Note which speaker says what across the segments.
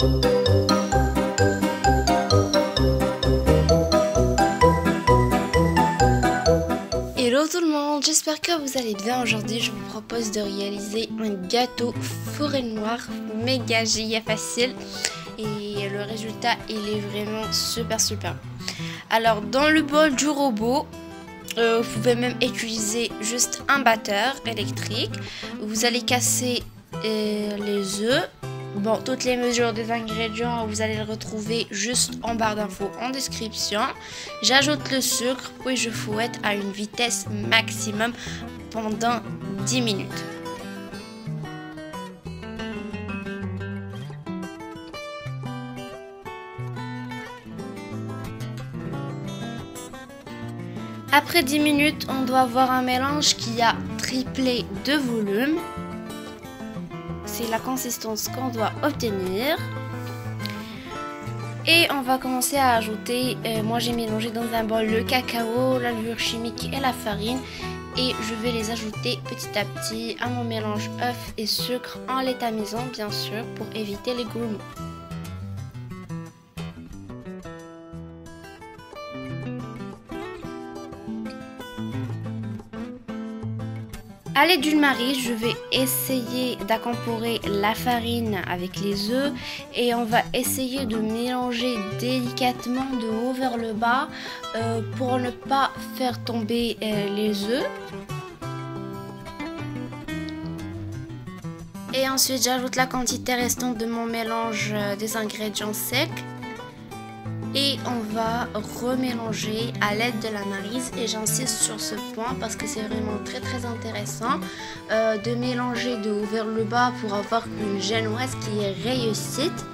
Speaker 1: Hello tout le monde, j'espère que vous allez bien. Aujourd'hui je vous propose de réaliser un gâteau forêt noire méga giga facile et le résultat il est vraiment super. Alors dans le bol du robot, vous pouvez même utiliser juste un batteur électrique. Vous allez casser les œufs. Bon, toutes les mesures des ingrédients, vous allez les retrouver juste en barre d'infos en description. J'ajoute le sucre, puis je fouette à une vitesse maximum pendant 10 minutes. Après 10 minutes, on doit avoir un mélange qui a triplé de volume. C'est la consistance qu'on doit obtenir. Et on va commencer à ajouter, moi j'ai mélangé dans un bol le cacao, la levure chimique et la farine. Et je vais les ajouter petit à petit à mon mélange œuf et sucre en les tamisant bien sûr pour éviter les grumeaux. À l'aide d'une maryse, je vais essayer d'accaparer la farine avec les œufs et on va essayer de mélanger délicatement de haut vers le bas pour ne pas faire tomber les œufs. Et ensuite, j'ajoute la quantité restante de mon mélange des ingrédients secs. Et on va remélanger à l'aide de la maryse et j'insiste sur ce point parce que c'est vraiment très intéressant de mélanger de haut vers le bas pour avoir une génoise qui est réussite.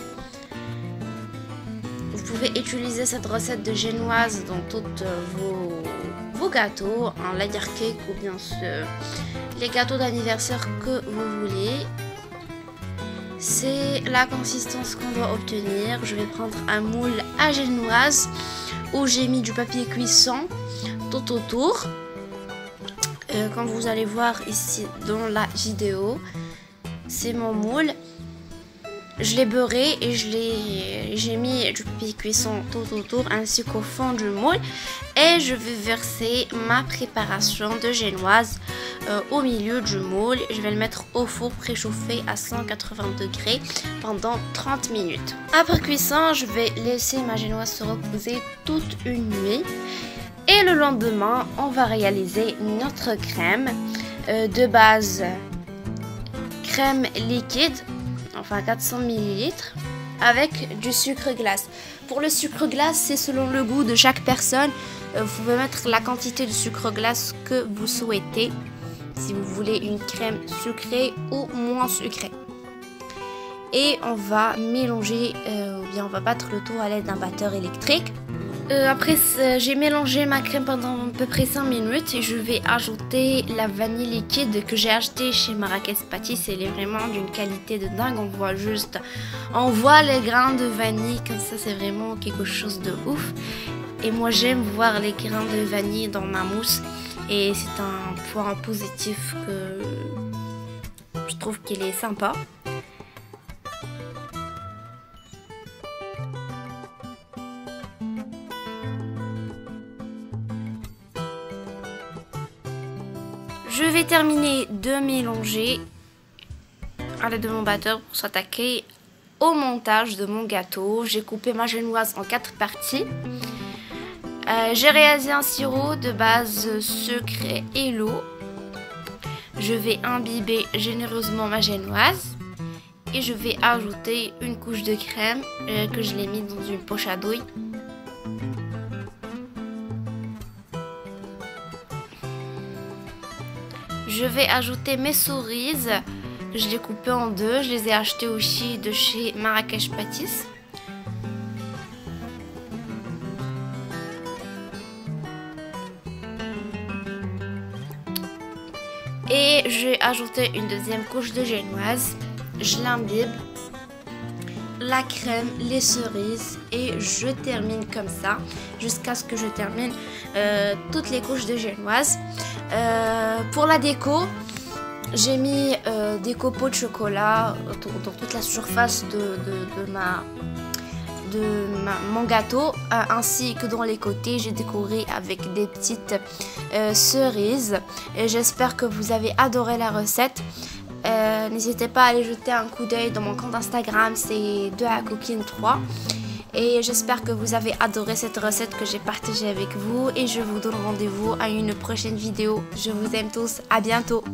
Speaker 1: Vous pouvez utiliser cette recette de génoise dans tous vos gâteaux, un layer cake ou bien les gâteaux d'anniversaire que vous voulez. C'est la consistance qu'on doit obtenir. Je vais prendre un moule à génoise où j'ai mis du papier cuisson tout autour. Comme vous allez voir ici dans la vidéo, c'est mon moule. Je l'ai beurré et j'ai mis du papier cuisson tout autour ainsi qu'au fond du moule. Et je vais verser ma préparation de génoise au milieu du moule. Je vais le mettre au four préchauffé à 180 degrés pendant 30 minutes. Après cuisson, je vais laisser ma génoise se reposer toute une nuit. Et le lendemain, on va réaliser notre crème de base. Crème liquide, enfin 400 ml, avec du sucre glace. Pour le sucre glace, c'est selon le goût de chaque personne. Vous pouvez mettre la quantité de sucre glace que vous souhaitez. Si vous voulez une crème sucrée ou moins sucrée. Et on va mélanger, ou bien on va battre le tout à l'aide d'un batteur électrique. Après j'ai mélangé ma crème pendant à peu près 5 minutes et je vais ajouter la vanille liquide que j'ai acheté chez Marrakech Pâtisserie. Elle est vraiment d'une qualité de dingue, on voit les grains de vanille comme ça, c'est vraiment quelque chose de ouf. Et moi j'aime voir les grains de vanille dans ma mousse et c'est un point positif que je trouve qu'il est sympa. Je vais terminer de mélanger à l'aide de mon batteur pour s'attaquer au montage de mon gâteau. J'ai coupé ma génoise en 4 parties. J'ai réalisé un sirop de base sucre et l'eau. Je vais imbiber généreusement ma génoise et je vais ajouter une couche de crème que je l'ai mis dans une poche à douille. Je vais ajouter mes cerises. Je les ai coupées en deux. Je les ai achetées aussi de chez Marrakech Pâtisserie. Et j'ai ajouté une deuxième couche de génoise. Je l'imbibe. La crème, les cerises et je termine comme ça jusqu'à ce que je termine toutes les couches de génoise. Pour la déco, J'ai mis des copeaux de chocolat dans toute la surface mon gâteau, ainsi que dans les côtés. J'ai décoré avec des petites cerises. Et j'espère que vous avez adoré la recette. N'hésitez pas à aller jeter un coup d'œil dans mon compte Instagram, c'est 2acoquine3. Et j'espère que vous avez adoré cette recette que j'ai partagée avec vous. Et je vous donne rendez-vous à une prochaine vidéo. Je vous aime tous, à bientôt.